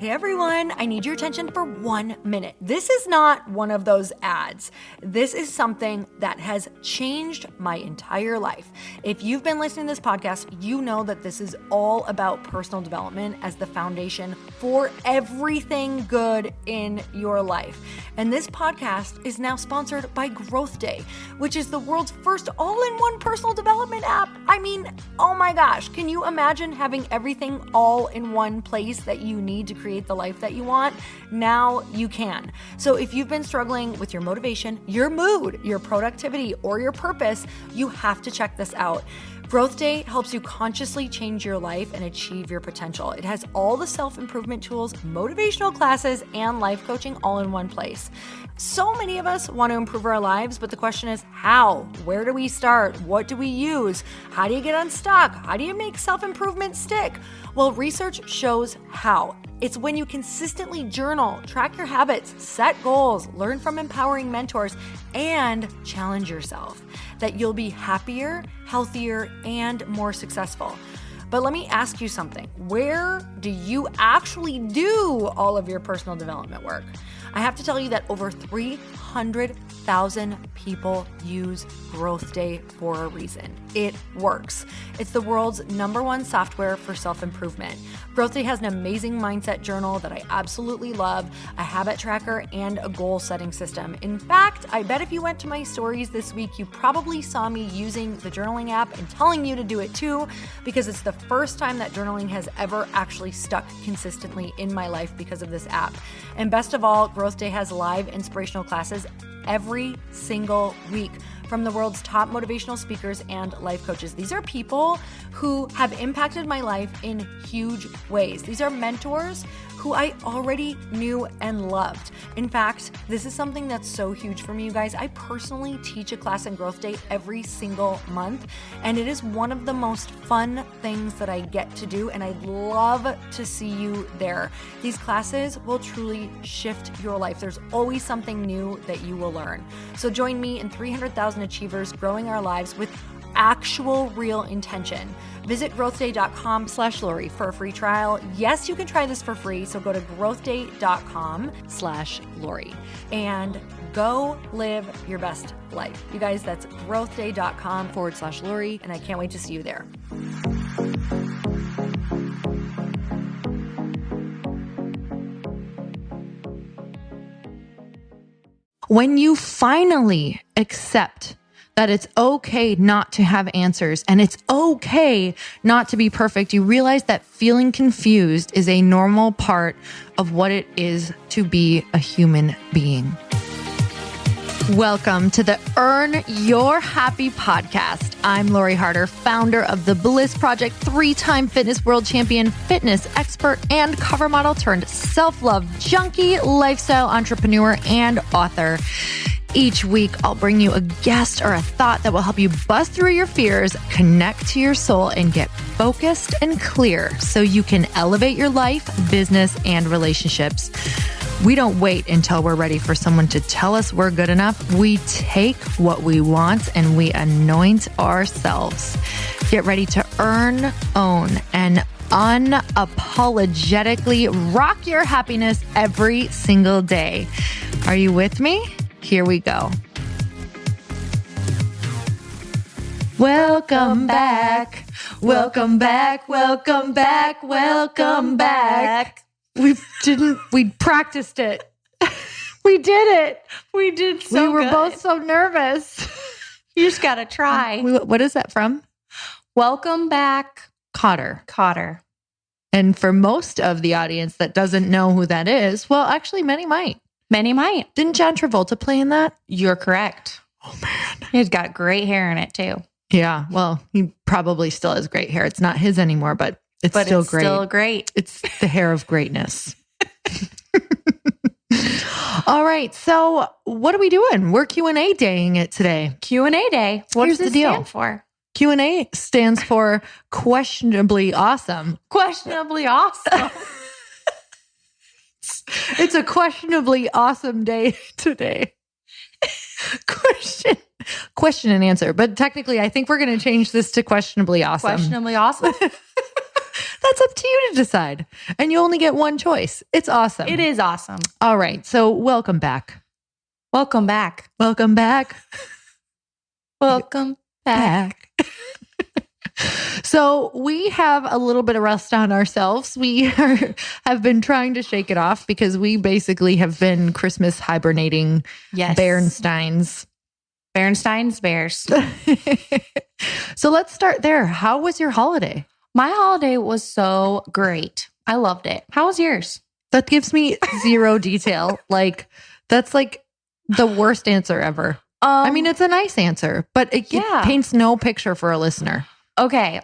Hey everyone, I need your attention for 1 minute. This is not one of those ads. This is something that has changed my entire life. If you've been listening to this podcast, you know that this is all about personal development as the foundation for everything good in your life. And this podcast is now sponsored by Growth Day, which is the world's first all-in-one personal development app. I mean, oh my gosh, can you imagine having everything all in one place that you need to create the life that you want? Now you can. So if you've been struggling with your motivation, your mood, your productivity, or your purpose, you have to check this out. Growth Day helps you consciously change your life and achieve your potential. It has all the self-improvement tools, motivational classes, and life coaching all in one place. So many of us want to improve our lives, but the question is how? Where do we start? What do we use? How do you get unstuck? How do you make self-improvement stick? Well, research shows how. It's when you consistently journal, track your habits, set goals, learn from empowering mentors, and challenge yourself that you'll be happier, healthier, and more successful. But let me ask you something. Where do you actually do all of your personal development work? I have to tell you that over 300,000 people use Growth Day for a reason. It works. It's the world's #1 software for self-improvement. Growth Day has an amazing mindset journal that I absolutely love, a habit tracker, and a goal-setting system. In fact, I bet if you went to my stories this week, you probably saw me using the journaling app and telling you to do it too, because it's the first time that journaling has ever actually stuck consistently in my life because of this app. And best of all, Growth Day has live inspirational classes every single week from the world's top motivational speakers and life coaches. These are people who have impacted my life in huge ways. These are mentors who I already knew and loved. In fact, this is something that's so huge for me, you guys. I personally teach a class in Growth Day every single month, and it is one of the most fun things that I get to do, and I'd love to see you there. These classes will truly shift your life. There's always something new that you will learn. So join me and 300,000 achievers growing our lives with actual real intention. Visit growthday.com/Lori for a free trial. Yes, you can try this for free. So go to growthday.com/Lori and go live your best life. You guys, that's growthday.com/Lori. And I can't wait to see you there. When you finally accept that it's okay not to have answers and it's okay not to be perfect, you realize that feeling confused is a normal part of what it is to be a human being. Welcome to the Earn Your Happy podcast. I'm Lori Harder, founder of The Bliss Project, 3-time fitness world champion, fitness expert, and cover model turned self-love junkie, lifestyle entrepreneur, and author. Each week, I'll bring you a guest or a thought that will help you bust through your fears, connect to your soul, and get focused and clear so you can elevate your life, business, and relationships. We don't wait until we're ready for someone to tell us we're good enough. We take what we want and we anoint ourselves. Get ready to earn, own, and unapologetically rock your happiness every single day. Are you with me? Here we go. Welcome back. Welcome back. Welcome back. Welcome back. We practiced it. We did it. We did so good. We were both so nervous. You just got to try. What is that from? Welcome back. Cotter. And for most of the audience that doesn't know who that is, well, actually many might. Didn't John Travolta play in that? You're correct. Oh man. He's got great hair in it too. Yeah. Well, he probably still has great hair. It's not his anymore, but it's still great. It's the hair of greatness. All right. So what are we doing? We're Q&A daying it today. Q&A day. What's the deal? Stand for? Q&A stands for questionably awesome. Questionably awesome. It's a questionably awesome day today. Question and answer. But technically, I think we're going to change this to questionably awesome. Questionably awesome? That That's up to you to decide. And you only get one choice. It's awesome. It is awesome. All right. So welcome back. Welcome back. Welcome back. Welcome back. So we have a little bit of rest on ourselves. Have been trying to shake it off because we basically have been Christmas hibernating. Yes. Berensteins. Berenstein's Bears. So let's start there. How was your holiday? My holiday was so great. I loved it. How was yours? That gives me zero detail. Like, that's like the worst answer ever. I mean, it's a nice answer, but it paints no picture for a listener. Okay.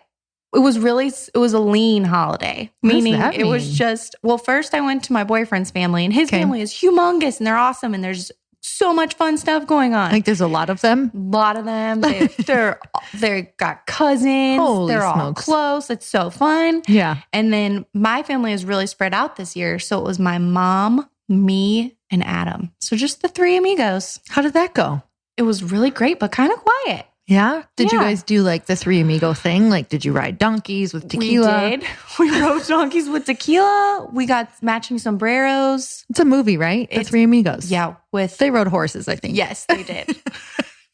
It was a lean holiday, meaning it was just, well, first I went to my boyfriend's family and his family is humongous and they're awesome. And there's so much fun stuff going on. Like there's a lot of them. A lot of them. They got cousins. Holy they're all smokes. close. It's so fun. Yeah. And then my family is really spread out this year. So it was my mom, me, and Adam. So just the three amigos. How did that go? It was really great, but kind of quiet. Yeah. Did you guys do like the Three Amigo thing? Like, did you ride donkeys with tequila? We did. We rode donkeys with tequila. We got matching sombreros. It's a movie, right? The Three Amigos. Yeah. They rode horses, I think. Yes, they did.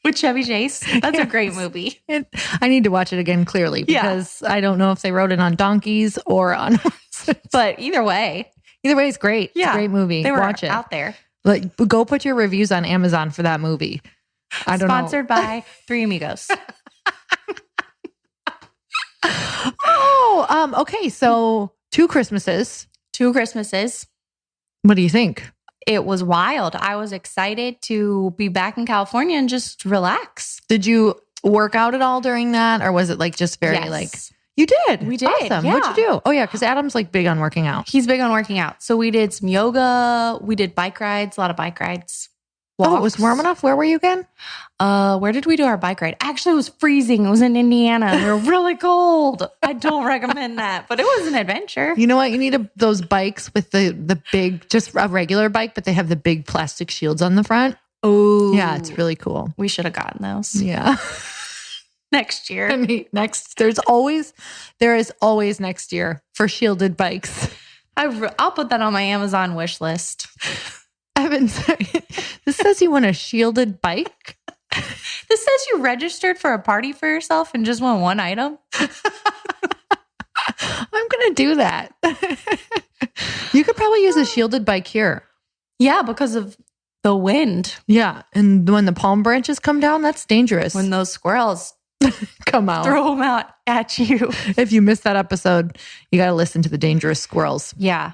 With Chevy Chase. That's a great movie. I need to watch it again clearly because I don't know if they rode it on donkeys or on horses. But either way. Either way, it's great. Yeah. It's a great movie. They were watch it. out there. Like, go put your reviews on Amazon for that movie. I don't know. Sponsored by Three Amigos. Okay. So 2 Christmases. 2 Christmases. What do you think? It was wild. I was excited to be back in California and just relax. Did you work out at all during that? Or was it like just very like, you did? We did. Awesome. Yeah. What'd you do? Oh yeah. Cause Adam's like big on working out. He's big on working out. So we did some yoga. We did bike rides, a lot of bike rides. Oh, it was warm enough. Where were you again? Where did we do our bike ride? Actually, it was freezing. It was in Indiana. We were really cold. I don't recommend that, but it was an adventure. You know what? You need those bikes with the big, just a regular bike, but they have the big plastic shields on the front. Oh, yeah, it's really cool. We should have gotten those. Yeah. Next year. I mean, there is always next year for shielded bikes. I'll put that on my Amazon wish list. Evan, this says you want a shielded bike. This says you registered for a party for yourself and just want one item. I'm going to do that. You could probably use a shielded bike here. Yeah, because of the wind. Yeah. And when the palm branches come down, that's dangerous. When those squirrels come out. Throw them out at you. If you missed that episode, you got to listen to the dangerous squirrels. Yeah.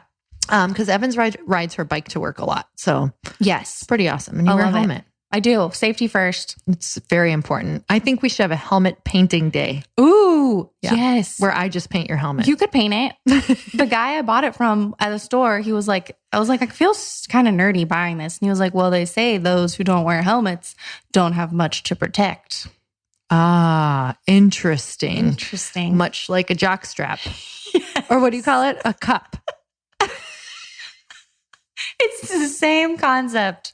Because Evans rides her bike to work a lot. So yes, it's pretty awesome. And you wear a helmet. I do. Safety first. It's very important. I think we should have a helmet painting day. Ooh, yeah. Yes. Where I just paint your helmet. You could paint it. The guy I bought it from at the store, he was like, I feel kind of nerdy buying this. And he was like, well, they say those who don't wear helmets don't have much to protect. Ah, interesting. Interesting. Much like a jockstrap. Yes. Or what do you call it? A cup. It's the same concept.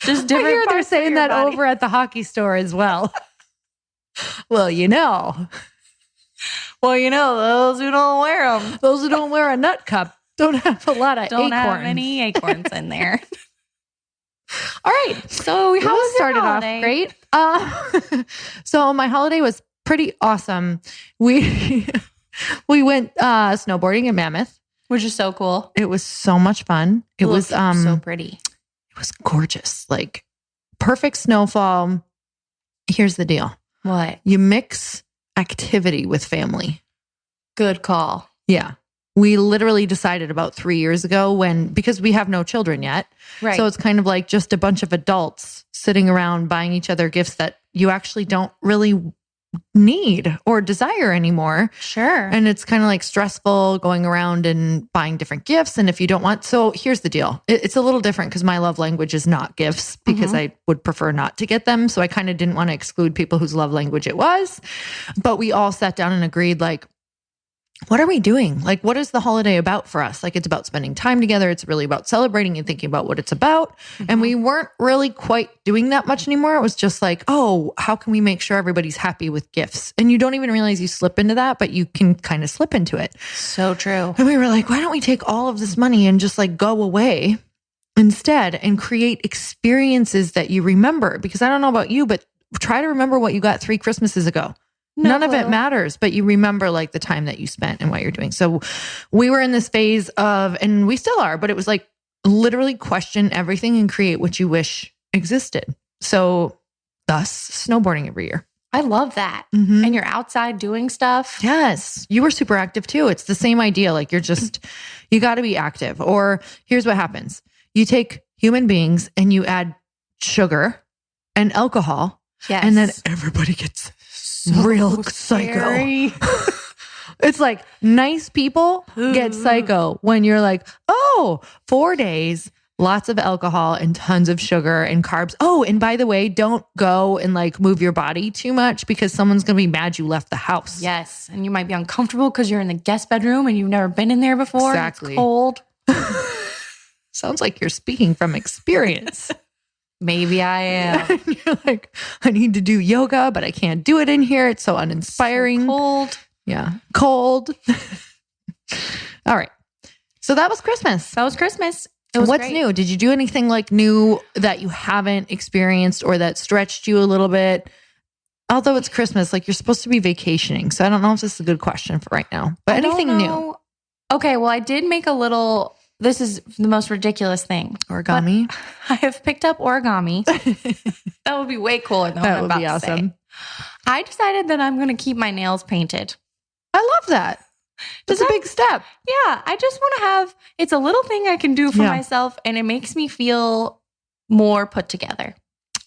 Just different. I hear they're saying that body. over at the hockey store as well. Well, you know. Well, you know, those who don't wear them. Those who don't wear a nut cup don't have a lot of acorns. Don't have any acorns in there. All right. So how was started off great. So my holiday was pretty awesome. We went snowboarding in Mammoth. Which is so cool. It was so much fun. It was so pretty. It was gorgeous. Like perfect snowfall. Here's the deal. What? You mix activity with family. Good call. Yeah. We literally decided about 3 years ago because we have no children yet. Right. So it's kind of like just a bunch of adults sitting around buying each other gifts that you actually don't really need or desire anymore. Sure. And it's kind of like stressful going around and buying different gifts. And if you don't want, so here's the deal. It's a little different because my love language is not gifts because I would prefer not to get them. So I kind of didn't want to exclude people whose love language it was. But we all sat down and agreed like, what are we doing? Like, what is the holiday about for us? Like, it's about spending time together. It's really about celebrating and thinking about what it's about. And we weren't really quite doing that much anymore. It was just like, oh, how can we make sure everybody's happy with gifts? And you don't even realize you slip into that, but you can kind of slip into it. So true. And we were like, why don't we take all of this money and just like go away instead and create experiences that you remember? Because I don't know about you, but try to remember what you got 3 Christmases ago. None of it matters, but you remember like the time that you spent and what you're doing. So we were in this phase of, and we still are, but it was like literally question everything and create what you wish existed. So thus snowboarding every year. I love that. And you're outside doing stuff. Yes. You were super active too. It's the same idea. Like you got to be active. Or here's what happens. You take human beings and you add sugar and alcohol. Yes. And then everybody gets real psycho. It's like nice people get psycho when you're like, oh, 4 days, lots of alcohol and tons of sugar and carbs. Oh, and by the way, don't go and like move your body too much because someone's going to be mad you left the house. Yes. And you might be uncomfortable because you're in the guest bedroom and you've never been in there before. Exactly. It's cold. Sounds like you're speaking from experience. Maybe I am. And you're like, I need to do yoga, but I can't do it in here. It's so uninspiring. So cold. Yeah. Cold. All right. So that was Christmas. That was Christmas. It was What's great. new? Did you do anything like new that you haven't experienced or that stretched you a little bit? Although it's Christmas, like you're supposed to be vacationing. So I don't know if this is a good question for right now, but anything new? Okay. Well, I did make this is the most ridiculous thing. Origami? But I have picked up origami. That would be way cooler than what I'm about to say. I decided that I'm going to keep my nails painted. I love that. That's a big step. Yeah. I just want to have, it's a little thing I can do for myself and it makes me feel more put together.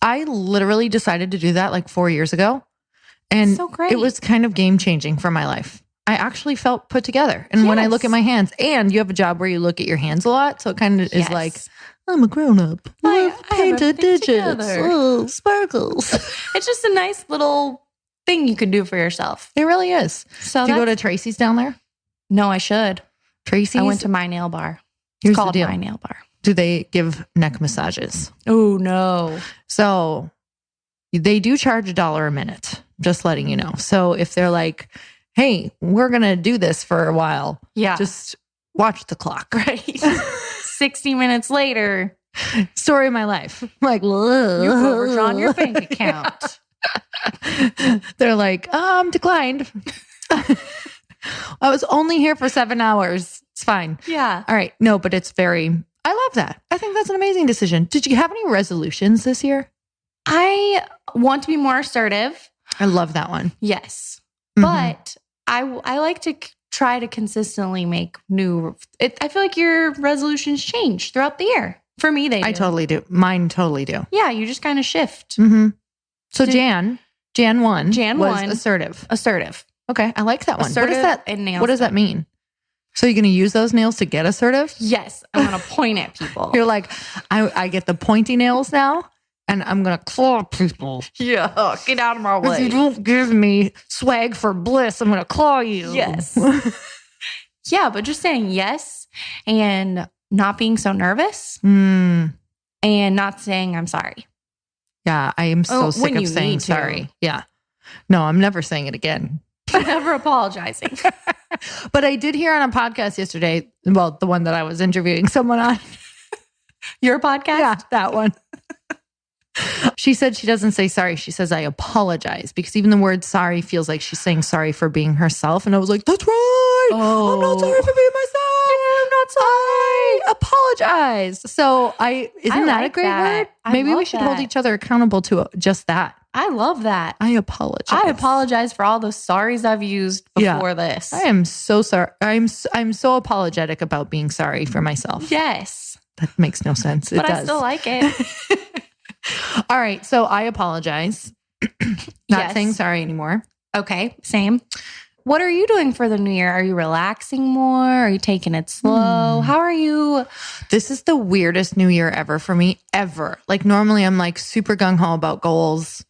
I literally decided to do that like 4 years ago. And so great. It was kind of game changing for my life. I actually felt put together. And when I look at my hands, and you have a job where you look at your hands a lot. So it kind of is like, I'm a grown up. I have painted digits. Oh, sparkles. It's just a nice little thing you can do for yourself. It really is. So do you go to Tracy's down there? No, I should. Tracy's? I went to My Nail Bar. Here's it's called the deal. My Nail Bar. Do they give neck massages? Oh, no. So they do charge $1 a minute. Just letting you know. So if they're like, hey, we're going to do this for a while. Yeah. Just watch the clock. Right. 60 minutes later. Story of my life. Like, you've overdrawn your bank account. They're like, declined. I was only here for 7 hours. It's fine. Yeah. All right. No, but I love that. I think that's an amazing decision. Did you have any resolutions this year? I want to be more assertive. I love that one. Yes. But I like to try to consistently make I feel like your resolutions change throughout the year. For me, they do. I totally do. Mine totally do. Yeah, you just kind of shift. So Jan 1 was assertive. Assertive. Okay, I like that one. Assertive What does that mean? So you're going to use those nails to get assertive? Yes, I'm going to point at people. You're like, I get the pointy nails now. And I'm going to claw people. Yeah, get out of my way. If you don't give me swag for bliss, I'm going to claw you. Yes. Yeah, but just saying yes and not being so nervous and not saying I'm sorry. Yeah, I am so sick of saying sorry. Yeah. No, I'm never saying it again. Never apologizing. But I did hear on a podcast yesterday, well, the one that I was interviewing someone on. Your podcast? Yeah, that one. She said she doesn't say sorry. She says, I apologize, because even the word sorry feels like she's saying sorry for being herself. And I was like, that's right. I'm not sorry for being myself. Yeah, I'm not sorry. I apologize. So isn't that a great word? Maybe we should hold each other accountable to just that. I love that. I apologize. I apologize for all the sorries I've used before this. I am so sorry. I'm so apologetic about being sorry for myself. Yes. That makes no sense. But it does. I still like it. All right. So I apologize. Not saying sorry anymore. Okay. Same. What are you doing for the new year? Are you relaxing more? Are you taking it slow? How are you? This is the weirdest new year ever for me, ever. Like normally I'm like super gung-ho about goals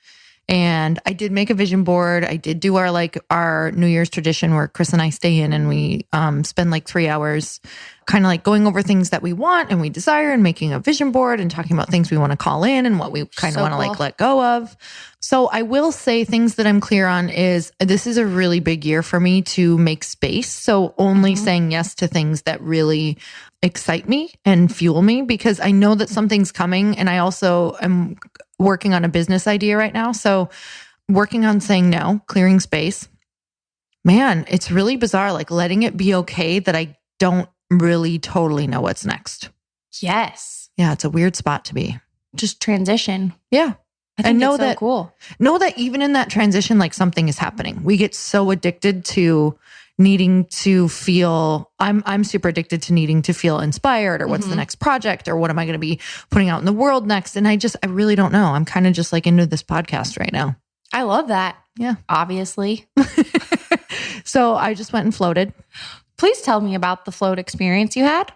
And I did make a vision board. I did do our New Year's tradition where Chris and I stay in and we spend like 3 hours kind of like going over things that we want and we desire and making a vision board and talking about things we want to call in and what we kind of want to like let go of. So I will say things that I'm clear on is this is a really big year for me to make space. So only saying yes to things that really excite me and fuel me, because I know that something's coming. And I also am working on a business idea right now. So working on saying no, clearing space, man, it's really bizarre. Like letting it be okay that I don't really totally know what's next. Yes. Yeah. It's a weird spot to be. Just transition. Yeah. I think it's so cool. Know that even in that transition, like something is happening. We get so addicted to needing to feel, I'm super addicted to needing to feel inspired or what's the next project or what am I going to be putting out in the world next? And I really don't know. I'm kind of just like into this podcast right now. I love that. Yeah. Obviously. So I just went and floated. Please tell me about the float experience you had.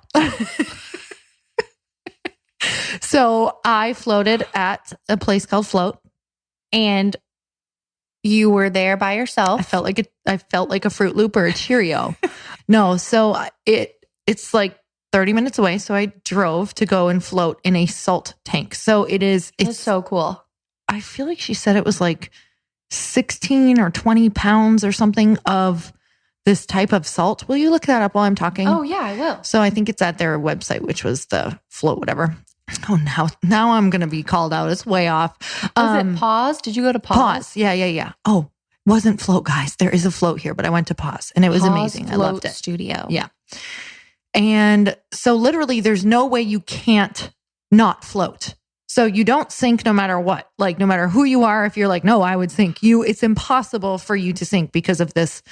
So I floated at a place called Float. And you were there by yourself. I felt like a Fruit Loop or a Cheerio. No, so it's like 30 minutes away. So I drove to go and float in a salt tank. So it's so cool. I feel like she said it was like 16 or 20 pounds or something of this type of salt. Will you look that up while I'm talking? Oh yeah, I will. So I think it's at their website, which was the Float, whatever. Oh, now I'm going to be called out. It's way off. Was it Pause? Did you go to Pause? Yeah. Oh, wasn't Float, guys. There is a Float here, but I went to Pause and it was amazing. I loved it. Studio. Yeah. And so literally there's no way you can't not float. So you don't sink no matter what, like no matter who you are. If you're like, no, I would sink, it's impossible for you to sink because of this,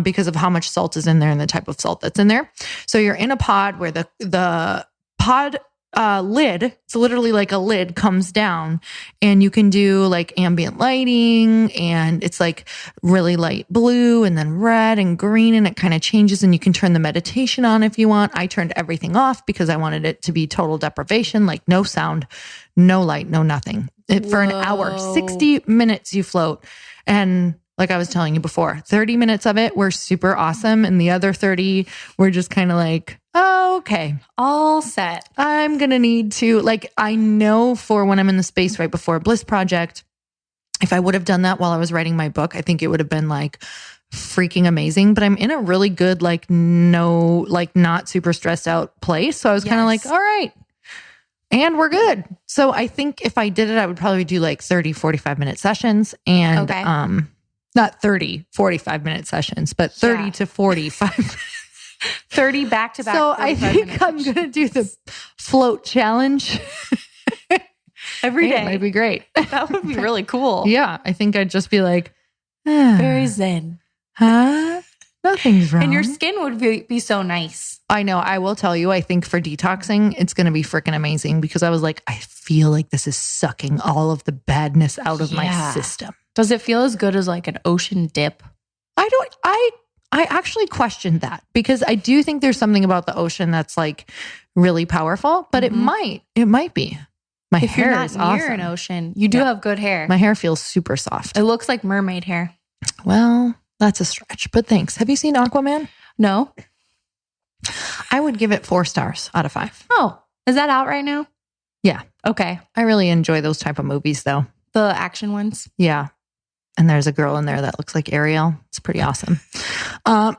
because of how much salt is in there and the type of salt that's in there. So you're in a pod where the pod lid, it's literally like a lid, comes down and you can do like ambient lighting and it's like really light blue and then red and green and it kind of changes and you can turn the meditation on if you want. I turned everything off because I wanted it to be total deprivation, like no sound, no light, no nothing. For an hour, 60 minutes you float. And like I was telling you before, 30 minutes of it were super awesome. And the other 30 were just kind of like, oh, okay. All set. I'm going to need to, like, I know for when I'm in the space right before a Bliss project, if I would have done that while I was writing my book, I think it would have been like freaking amazing. But I'm in a really good, like, not super stressed out place. So I was kind of like, all right. And we're good. So I think if I did it, I would probably do like 30, 45 minute sessions and, not 30, 45 minute sessions, but 30 to 45. 30 back to back. So I think I'm going to do the float challenge every day. It might be great. That would be really cool. Yeah. I think I'd just be like, very zen. Huh? Nothing's wrong. And your skin would be so nice. I know. I will tell you, I think for detoxing, it's going to be freaking amazing because I was like, I feel like this is sucking all of the badness out of my system. Does it feel as good as like an ocean dip? I actually questioned that because I do think there's something about the ocean that's like really powerful, but it might be. My if hair you're not is near awesome. an ocean, you do have good hair. My hair feels super soft. It looks like mermaid hair. Well, that's a stretch, but thanks. Have you seen Aquaman? No. I would give it 4 stars out of 5. Oh, is that out right now? Yeah. Okay. I really enjoy those type of movies though. The action ones? Yeah. And there's a girl in there that looks like Ariel. It's pretty awesome. I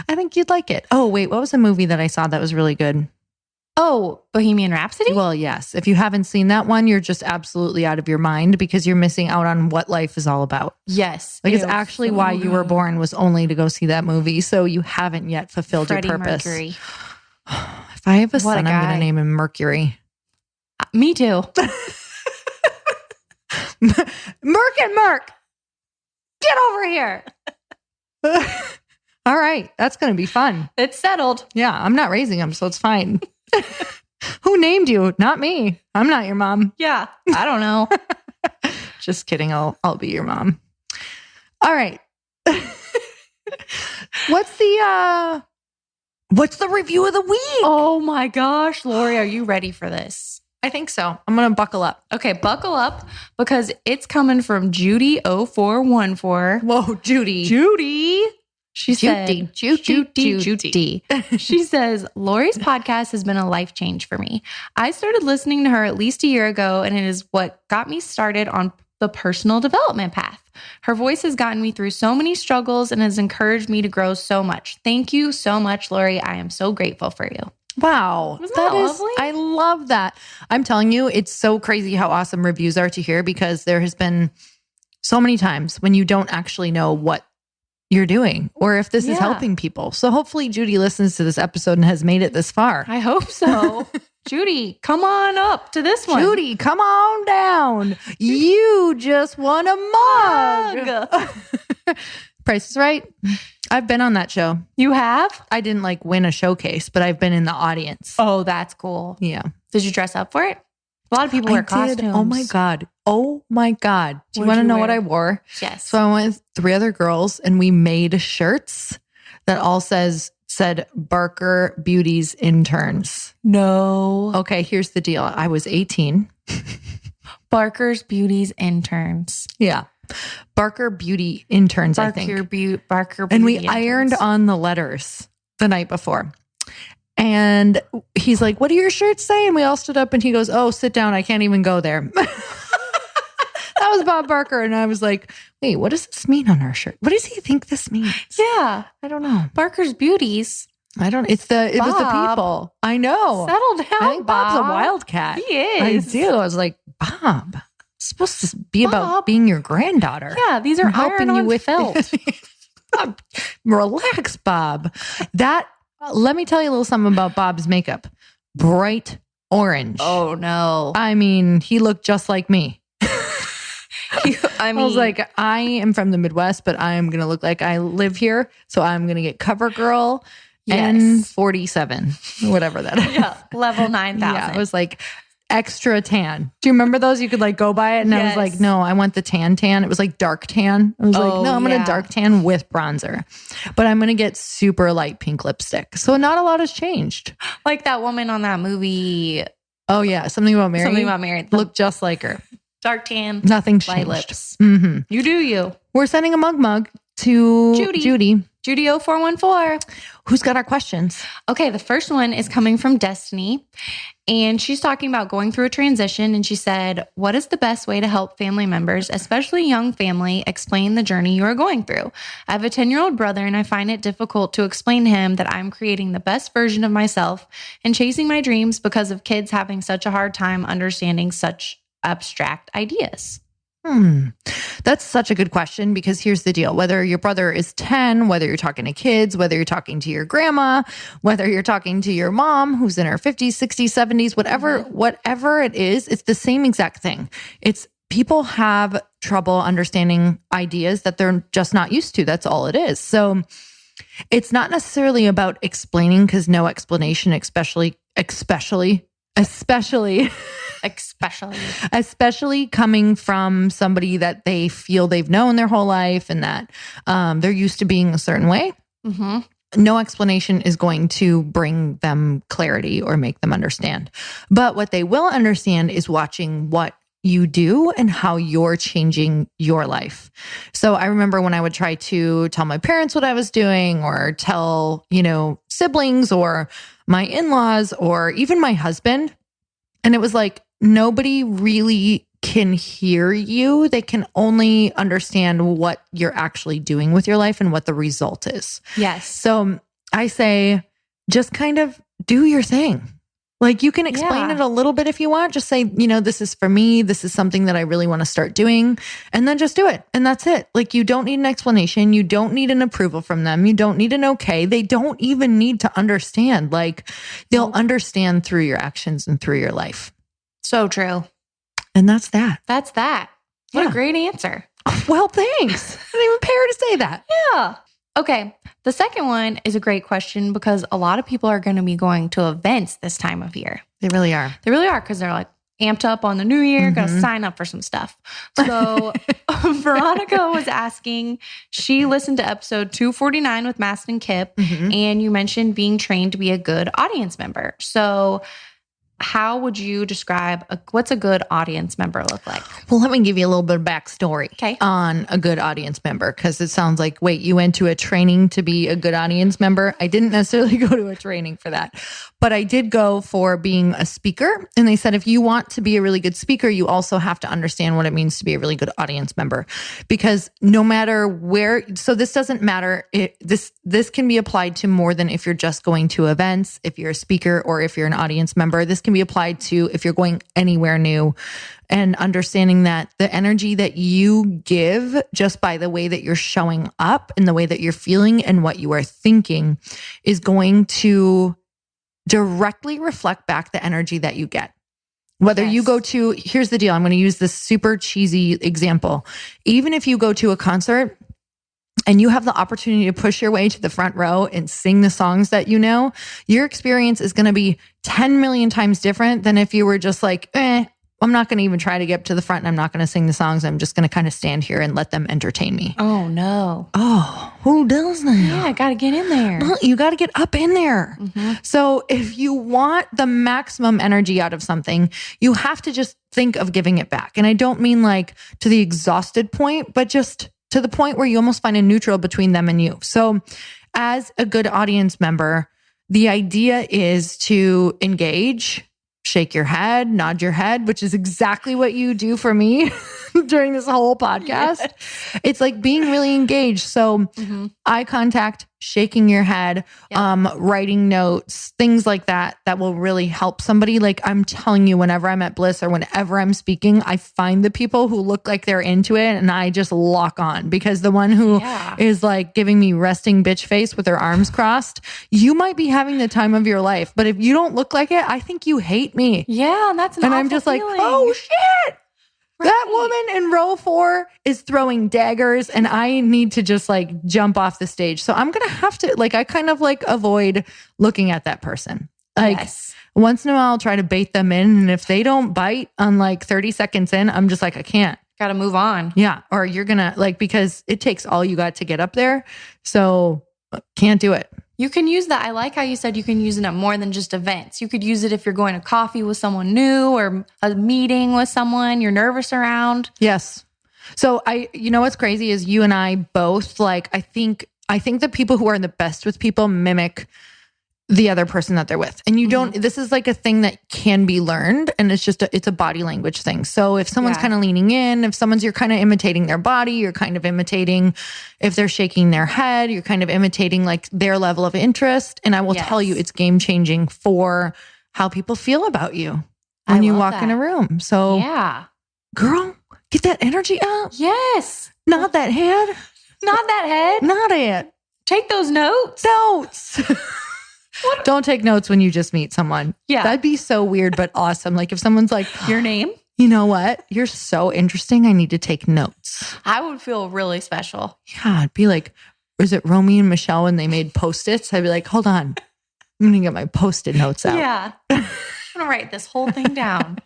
think you'd like it. Oh, wait. What was a movie that I saw that was really good? Oh, Bohemian Rhapsody? Well, yes. If you haven't seen that one, you're just absolutely out of your mind because you're missing out on what life is all about. Yes. Like it's actually why you were born was only to go see that movie. So you haven't yet fulfilled Freddie your purpose. Mercury. If I have a son, I'm going to name him Mercury. Me too. Merc and Merc, get over here. All right. That's going to be fun. It's settled. Yeah. I'm not raising him, so it's fine. Who named you? Not me. I'm not your mom. Yeah. I don't know. Just kidding. I'll be your mom. All right. What's the review of the week? Oh my gosh, Lori, are you ready for this? I think so. I'm going to buckle up. Okay, buckle up because it's coming from Judy0414. Whoa, Judy. She said, Judy. She says, Lori's podcast has been a life change for me. I started listening to her at least a year ago, and it is what got me started on the personal development path. Her voice has gotten me through so many struggles and has encouraged me to grow so much. Thank you so much, Lori. I am so grateful for you. Wow. Isn't that lovely? I love that. I'm telling you, it's so crazy how awesome reviews are to hear, because there has been so many times when you don't actually know what you're doing or if this is helping people. So hopefully Judy listens to this episode and has made it this far. I hope so. Judy, come on up to this one. Judy, come on down. You just won a mug. Price is Right. I've been on that show. You have? I didn't win a showcase, but I've been in the audience. Oh, that's cool. Yeah. Did you dress up for it? A lot of people wear costumes. Oh my God. Do you want to know what I wore? Yes. So I went with 3 other girls and we made shirts that all said Barker Beauty's interns. No. Okay, here's the deal. I was 18. Barker's Beauty's interns. Yeah. Barker Beauty interns, I think. Barker Beauty and we interns. ironed on the letters the night before. And he's like, what do your shirts say? And we all stood up and he goes, oh, sit down. I can't even go there. That was Bob Barker. And I was like, wait, what does this mean on our shirt? What does he think this means? Yeah. I don't know. Barker's Beauties. I don't, it was the people. I know. Settle down, I think Bob's a wildcat. He is. I do. I was like, Bob, it's supposed to be about being your granddaughter. Yeah, these are helping you with felt. Relax, Bob. Let me tell you a little something about Bob's makeup. Bright orange. Oh, no. I mean, he looked just like me. I was like, I am from the Midwest, but I am going to look like I live here. So I'm going to get CoverGirl N47, whatever that is. Yeah, level 9,000. Yeah, it was like extra tan. Do you remember those? You could go buy it. And I was like, no, I want the tan. It was like dark tan. I was like, no, I'm going to dark tan with bronzer, but I'm going to get super light pink lipstick. So not a lot has changed. Like that woman on that movie. Oh yeah. Something About Mary. Looked just like her. Dark tan. Nothing changed. Light lips. Mm-hmm. You do you. We're sending a mug to Judy. Judy0414. Who's got our questions? Okay, the first one is coming from Destinee, and she's talking about going through a transition, and she said, what is the best way to help family members, especially young family, explain the journey you are going through? I have a 10-year-old brother, and I find it difficult to explain to him that I'm creating the best version of myself and chasing my dreams because of kids having such a hard time understanding such abstract ideas. That's such a good question, because here's the deal. Whether your brother is 10, whether you're talking to kids, whether you're talking to your grandma, whether you're talking to your mom who's in her 50s, 60s, 70s, whatever it is, it's the same exact thing. It's people have trouble understanding ideas that they're just not used to. That's all it is. So it's not necessarily about explaining, because no explanation, especially coming from somebody that they feel they've known their whole life and that they're used to being a certain way. Mm-hmm. No explanation is going to bring them clarity or make them understand. But what they will understand is watching what you do and how you're changing your life. So I remember when I would try to tell my parents what I was doing, or tell, siblings or my in-laws or even my husband. And it was like, nobody really can hear you. They can only understand what you're actually doing with your life and what the result is. Yes. So I say, just kind of do your thing. You can explain it a little bit if you want. Just say, this is for me. This is something that I really want to start doing. And then just do it. And that's it. You don't need an explanation. You don't need an approval from them. You don't need an okay. They don't even need to understand. They'll understand through your actions and through your life. So true. And that's that. That's that. What a great answer. Well, thanks. I didn't even pay her to say that. Yeah. Okay. The second one is a great question, because a lot of people are going to be going to events this time of year. They really are. They really are, because they're amped up on the new year, going to sign up for some stuff. So Veronica was asking, she listened to episode 249 with Mastin and Kip, and you mentioned being trained to be a good audience member. So how would you describe what's a good audience member look like? Well, let me give you a little bit of backstory Okay. on a good audience member, because it sounds like, wait, you went to a training to be a good audience member? I didn't necessarily go to a training for that, but I did go for being a speaker. And they said, if you want to be a really good speaker, you also have to understand what it means to be a really good audience member, because no matter where, so this doesn't matter. This can be applied to more than if you're just going to events, if you're a speaker, or if you're an audience member. This can be applied to if you're going anywhere new, and understanding that the energy that you give just by the way that you're showing up and the way that you're feeling and what you are thinking is going to directly reflect back the energy that you get. Whether you go to, here's the deal, I'm going to use this super cheesy example. Even if you go to a concert and you have the opportunity to push your way to the front row and sing the songs that you know, your experience is going to be 10 million times different than if you were just like, I'm not going to even try to get up to the front and I'm not going to sing the songs. I'm just going to kind of stand here and let them entertain me. Oh, no. Oh, who does that? Yeah, I got to get in there. Well, you got to get up in there. Mm-hmm. So if you want the maximum energy out of something, you have to just think of giving it back. And I don't mean like to the exhausted point, but just to the point where you almost find a neutral between them and you. So as a good audience member, the idea is to engage, shake your head, nod your head, which is exactly what you do for me during this whole podcast. Yes. It's like being really engaged. So eye contact, shaking your head, writing notes, things like that will really help somebody. Like I'm telling you, whenever I'm at Bliss or whenever I'm speaking, I find the people who look like they're into it and I just lock on, because the one who is like giving me resting bitch face with her arms crossed, you might be having the time of your life, but if you don't look like it, I think you hate me. Yeah, that's an and I'm just feeling. Like, oh shit. Right. That woman in row 4 is throwing daggers and I need to just like jump off the stage. So I'm going to have to I kind of like avoid looking at that person. Like once in a while I'll try to bait them in. And if they don't bite on like 30 seconds in, I'm just like, I can't. Got to move on. Yeah. Or you're going to because it takes all you got to get up there. So can't do it. You can use that. I like how you said you can use it at more than just events. You could use it if you're going to coffee with someone new or a meeting with someone you're nervous around. Yes. So what's crazy is you and I both I think the people who are the best with people mimic the other person that they're with. And you don't, this is like a thing that can be learned, and it's just it's a body language thing. So if someone's kind of leaning in, if you're kind of imitating their body, you're kind of imitating, if they're shaking their head, you're kind of imitating like their level of interest. And I will tell you, it's game changing for how people feel about you when you walk in a room. So girl, get that energy up. Yes. Not that head. Not that head. Not it. Take those notes. Don't take notes when you just meet someone. Yeah. That'd be so weird, but awesome. Like if someone's like, your name? You know what? You're so interesting. I need to take notes. I would feel really special. Yeah. I'd be like, is it Romy and Michelle when they made Post-its? I'd be like, hold on. I'm going to get my Post-it notes out. Yeah. I'm going to write this whole thing down.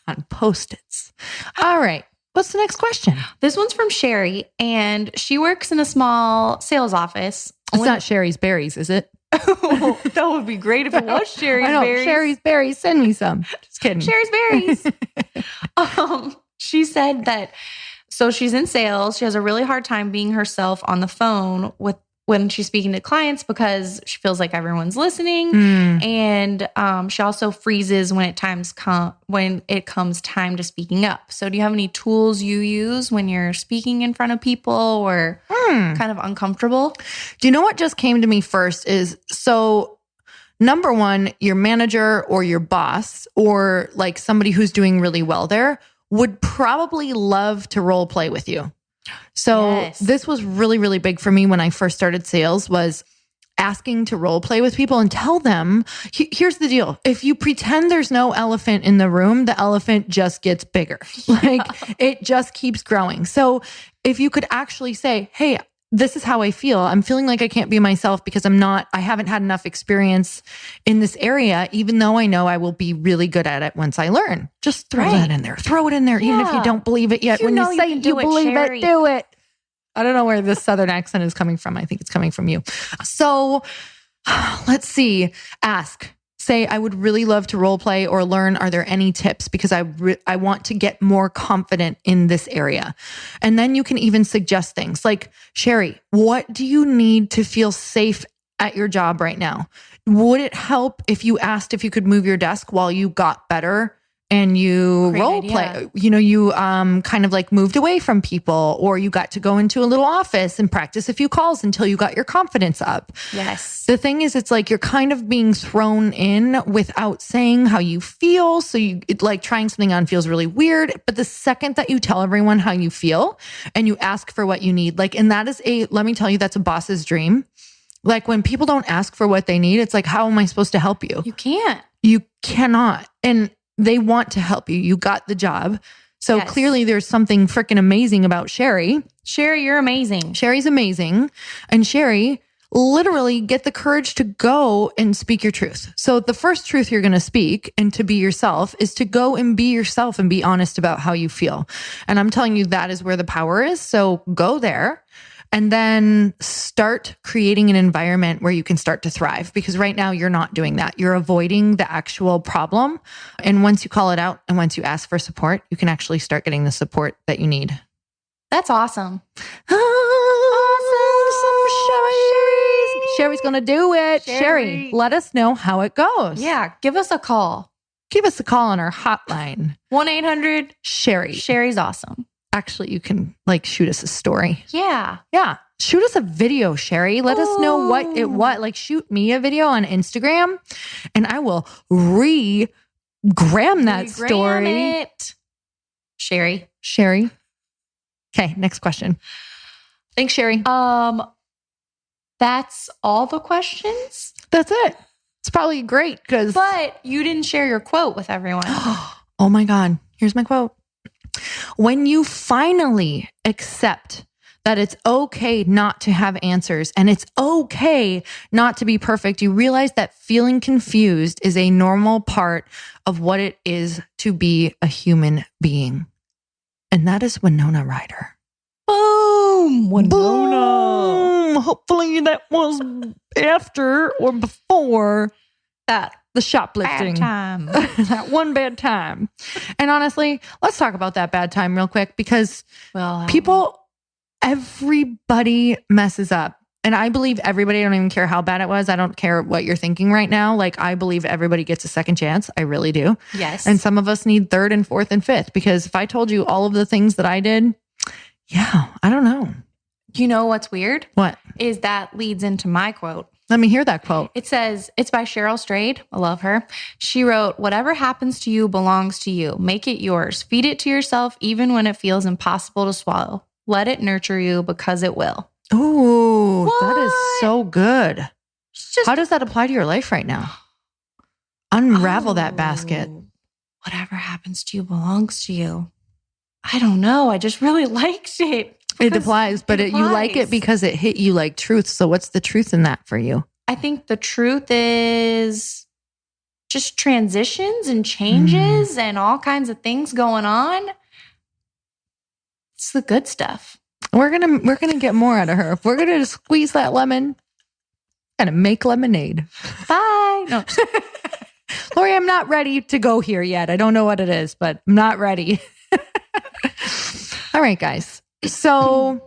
On Post-its. All right. What's the next question? This one's from Sherry, and she works in a small sales office. It's not Sherry's Berries, is it? Oh, that would be great if it was Sherry's Berries. Sherry's Berries, send me some. Just kidding. Sherry's Berries. She said that, so she's in sales. She has a really hard time being herself on the phone when she's speaking to clients because she feels like everyone's listening. And she also freezes when it comes time to speaking up. So do you have any tools you use when you're speaking in front of people or kind of uncomfortable? Do you know what just came to me first is, so number one, your manager or your boss or like somebody who's doing really well there would probably love to role play with you. So this was really, really big for me when I first started sales, was asking to role play with people and tell them, here's the deal. If you pretend there's no elephant in the room, the elephant just gets bigger. Like it just keeps growing. So if you could actually say, hey, this is how I feel. I'm feeling like I can't be myself because I haven't had enough experience in this area, even though I know I will be really good at it once I learn. Just throw that in there. Throw it in there. Even if you don't believe it yet. When you say you believe it, do it. I don't know where this Southern accent is coming from. I think it's coming from you. So let's see. Ask. say, I would really love to role play or learn. Are there any tips? Because I want to get more confident in this area. And then you can even suggest things like, Sherry, what do you need to feel safe at your job right now? Would it help if you asked if you could move your desk while you got better and you role play? You kind of like moved away from people, or you got to go into a little office and practice a few calls until you got your confidence up. Yes. The thing is, it's like you're kind of being thrown in without saying how you feel. So like trying something on feels really weird. But the second that you tell everyone how you feel and you ask for what you need, like, and that is let me tell you, that's a boss's dream. Like when people don't ask for what they need, it's like, how am I supposed to help you? You can't. You cannot. And they want to help you. You got the job. So clearly there's something freaking amazing about Sherry. Sherry, you're amazing. Sherry's amazing. And Sherry, literally get the courage to go and speak your truth. So the first truth you're going to speak and to be yourself is to go and be yourself and be honest about how you feel. And I'm telling you, that is where the power is. So go there. And then start creating an environment where you can start to thrive. Because right now you're not doing that. You're avoiding the actual problem. And once you call it out and once you ask for support, you can actually start getting the support that you need. That's awesome. Sherry's going to do it. Sherry, let us know how it goes. Yeah. Give us a call. Give us a call on our hotline. 1-800-SHERRY. Sherry's awesome. Actually, you can like shoot us a story. Yeah. Yeah. Shoot us a video, Sherry. Let us know what. Like shoot me a video on Instagram and I will gram that story. It. Sherry. Okay, next question. Thanks, Sherry. That's all the questions? That's it. It's probably great because... But you didn't share your quote with everyone. Oh my God. Here's my quote. When you finally accept that it's okay not to have answers and it's okay not to be perfect, you realize that feeling confused is a normal part of what it is to be a human being. And that is Winona Ryder. Boom! Winona. Boom. Hopefully that was after or before that. The shoplifting. Bad time. That one bad time. And honestly, let's talk about that bad time real quick because everybody messes up. And I believe everybody, I don't even care how bad it was. I don't care what you're thinking right now. Like, I believe everybody gets a second chance. I really do. Yes. And some of us need third and fourth and fifth because if I told you all of the things that I did, I don't know. You know what's weird? What? Is that leads into my quote. Let me hear that quote. It says, it's by Cheryl Strayed. I love her. She wrote, "Whatever happens to you belongs to you. Make it yours. Feed it to yourself even when it feels impossible to swallow. Let it nurture you because it will." Ooh, that is so good. How does that apply to your life right now? Unravel that basket. Whatever happens to you belongs to you. I don't know. I just really liked it. It applies, but you like it because it hit you like truth. So what's the truth in that for you? I think the truth is just transitions and changes and all kinds of things going on. It's the good stuff. We're gonna get more out of her. We're gonna squeeze that lemon and make lemonade. Bye. No. Lori, I'm not ready to go here yet. I don't know what it is, but I'm not ready. All right, guys. So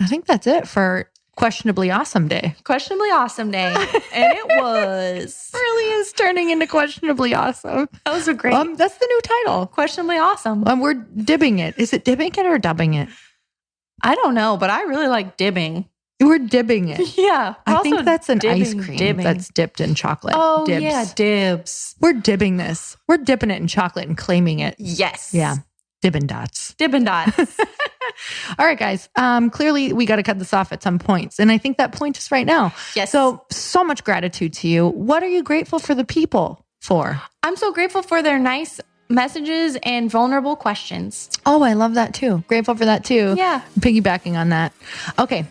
I think that's it for Questionably Awesome Day. Questionably Awesome Day. And it was. Really is turning into Questionably Awesome. That was a great. That's the new title. Questionably Awesome. We're dibbing it. Is it dibbing it or dubbing it? I don't know, but I really like dibbing. We're dibbing it. Yeah. I think that's an ice cream that's dipped in chocolate. Oh, Dibs. yeah. Dibs. We're dibbing this. We're dipping it in chocolate and claiming it. Yes. Yeah. Dibbin' dots. Dibbin' dots. All right, guys. Clearly, we got to cut this off at some points. And I think that point is right now. Yes. So much gratitude to you. What are you grateful for the people for? I'm so grateful for their nice messages and vulnerable questions. Oh, I love that too. Grateful for that too. Yeah. Piggybacking on that. Okay.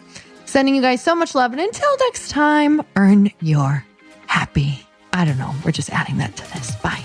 Sending you guys so much love. And until next time, earn your happy. I don't know. We're just adding that to this. Bye.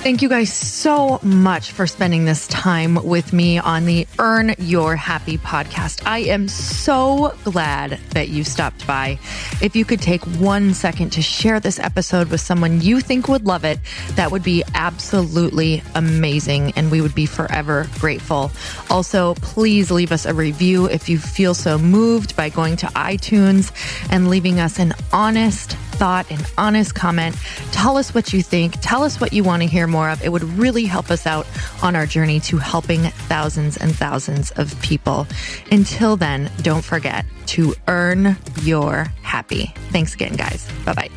Thank you guys so much for spending this time with me on the Earn Your Happy podcast. I am so glad that you stopped by. If you could take 1 second to share this episode with someone you think would love it, that would be absolutely amazing, and we would be forever grateful. Also, please leave us a review if you feel so moved by going to iTunes and leaving us an honest thought, an honest comment. Tell us what you think. Tell us what you want to hear more of. It would really help us out on our journey to helping thousands and thousands of people. Until then, don't forget to earn your happy. Thanks again, guys. Bye-bye.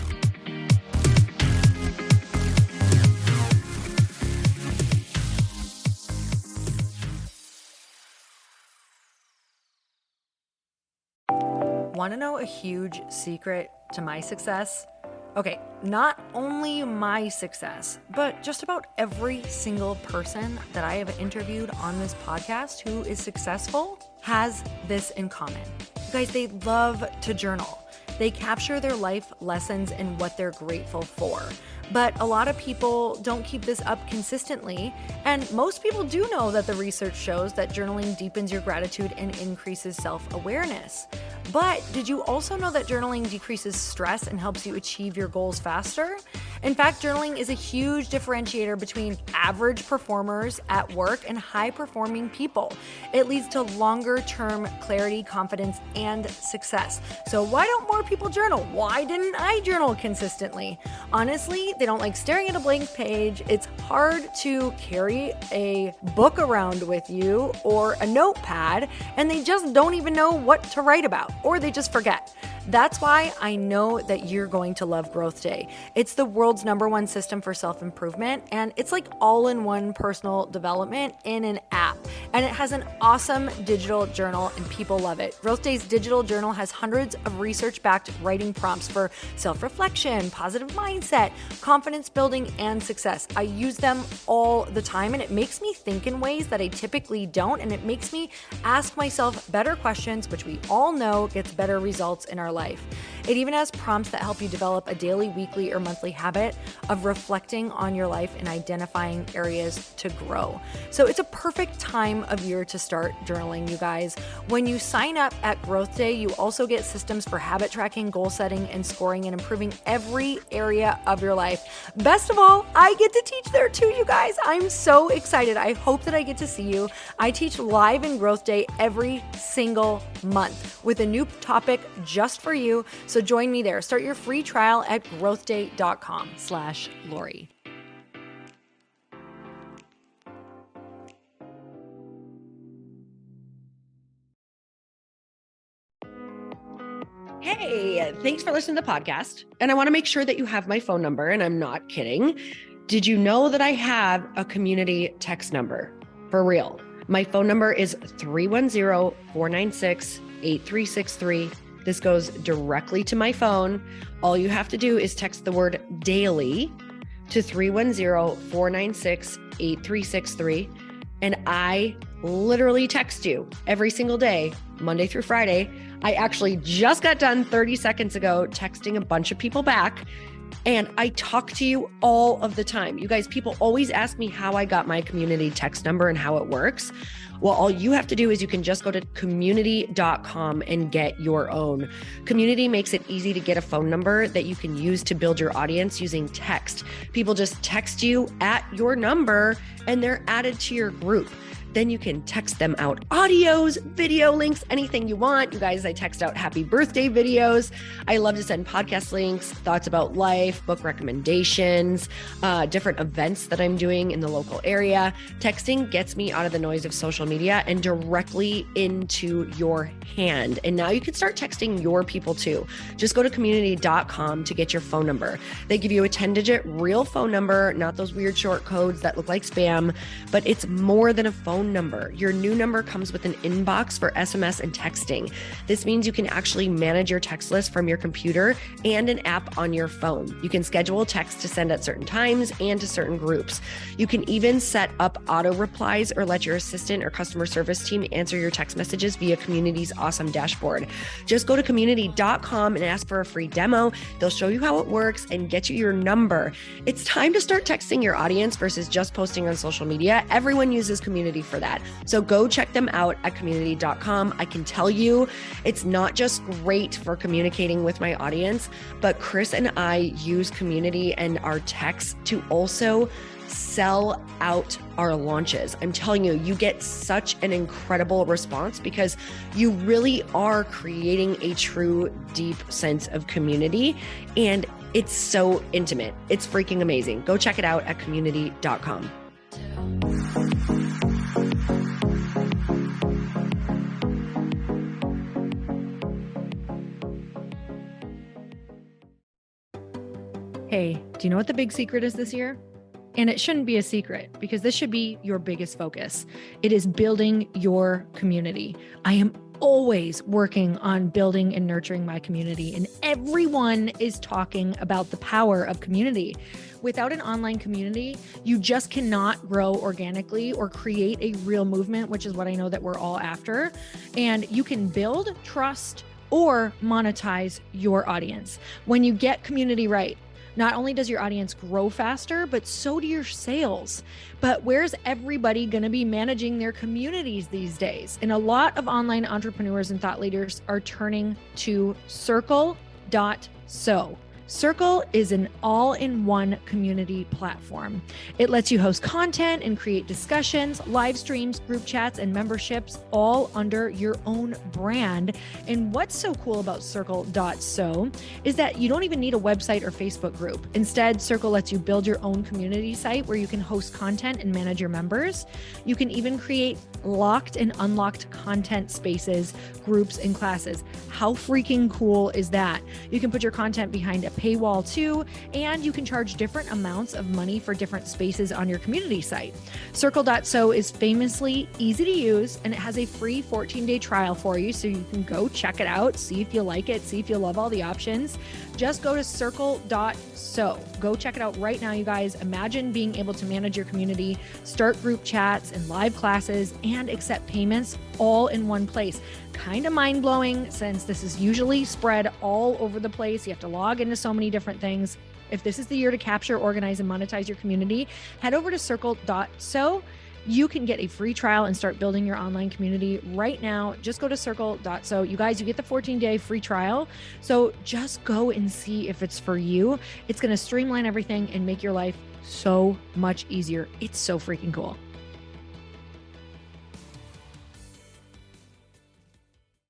Want to know a huge secret to my success? Okay, not only my success, but just about every single person that I have interviewed on this podcast who is successful has this in common. You guys, they love to journal. They capture their life lessons and what they're grateful for. But a lot of people don't keep this up consistently. And most people do know that the research shows that journaling deepens your gratitude and increases self-awareness. But did you also know that journaling decreases stress and helps you achieve your goals faster? In fact, journaling is a huge differentiator between average performers at work and high-performing people. It leads to longer-term clarity, confidence, and success. So why don't more people journal? Why didn't I journal consistently? Honestly, they don't like staring at a blank page. It's hard to carry a book around with you or a notepad, and they just don't even know what to write about, or they just forget. That's why I know that you're going to love Growth Day. It's the world's #1 system for self-improvement, and it's like all-in-one personal development in an app. And it has an awesome digital journal, and people love it. Growth Day's digital journal has hundreds of research-backed writing prompts for self-reflection, positive mindset, confidence building, and success. I use them all the time, and it makes me think in ways that I typically don't, and it makes me ask myself better questions, which we all know gets better results in our life. It even has prompts that help you develop a daily, weekly, or monthly habit of reflecting on your life and identifying areas to grow. So it's a perfect time of year to start journaling, you guys. When you sign up at Growth Day, you also get systems for habit tracking, goal setting, and scoring, and improving every area of your life. Best of all, I get to teach there too, you guys. I'm so excited. I hope that I get to see you. I teach live in Growth Day every single month with a new topic just for you. So join me there. Start your free trial at growthday.com/Lori. Hey, thanks for listening to the podcast. And I want to make sure that you have my phone number, and I'm not kidding. Did you know that I have a community text number? For real. My phone number is 310-496-8363. This goes directly to my phone. All you have to do is text the word daily to 310-496-8363. And I literally text you every single day, Monday through Friday. I actually just got done 30 seconds ago texting a bunch of people back, and I talk to you all of the time. You guys, people always ask me how I got my community text number and how it works. Well, all you have to do is you can just go to community.com and get your own. Community makes it easy to get a phone number that you can use to build your audience using text. People just text you at your number and they're added to your group. Then you can text them out audios, video links, anything you want. You guys, I text out happy birthday videos. I love to send podcast links, thoughts about life, book recommendations, different events that I'm doing in the local area. Texting gets me out of the noise of social media and directly into your hand. And now you can start texting your people too. Just go to community.com to get your phone number. They give you a 10-digit real phone number, not those weird short codes that look like spam, but it's more than a phone phone number. Your new number comes with an inbox for SMS and texting. This means you can actually manage your text list from your computer and an app on your phone. You can schedule texts to send at certain times and to certain groups. You can even set up auto replies or let your assistant or customer service team answer your text messages via Community's awesome dashboard. Just go to community.com and ask for a free demo. They'll show you how it works and get you your number. It's time to start texting your audience versus just posting on social media. Everyone uses Community for that. So go check them out at community.com. I can tell you it's not just great for communicating with my audience, but Chris and I use Community and our texts to also sell out our launches. I'm telling you, you get such an incredible response because you really are creating a true, deep sense of community. And it's so intimate. It's freaking amazing. Go check it out at community.com. Hey, do you know what the big secret is this year? And it shouldn't be a secret because this should be your biggest focus. It is building your community. I am always working on building and nurturing my community, and everyone is talking about the power of community. Without an online community, you just cannot grow organically or create a real movement, which is what I know that we're all after. And you can build trust or monetize your audience. When you get community right, not only does your audience grow faster, but so do your sales. But where's everybody going to be managing their communities these days? And a lot of online entrepreneurs and thought leaders are turning to Circle.so. Circle is an all-in-one community platform. It lets you host content and create discussions, live streams, group chats, and memberships all under your own brand. And what's so cool about Circle.so is that you don't even need a website or Facebook group. Instead, Circle lets you build your own community site where you can host content and manage your members. You can even create locked and unlocked content spaces, groups, and classes. How freaking cool is that? You can put your content behind a paywall too, and you can charge different amounts of money for different spaces on your community site. Circle.so is famously easy to use, and it has a free 14-day trial for you, so you can go check it out, see if you like it, see if you love all the options. Just go to Circle.so. Go check it out right now, you guys. Imagine being able to manage your community, start group chats and live classes, and accept payments all in one place. Kind of mind-blowing since this is usually spread all over the place. You have to log into so many different things. If this is the year to capture, organize, and monetize your community, head over to Circle.so. You can get a free trial and start building your online community right now. Just go to Circle.so. You guys, you get the 14-day free trial. So just go and see if it's for you. It's going to streamline everything and make your life so much easier. It's so freaking cool.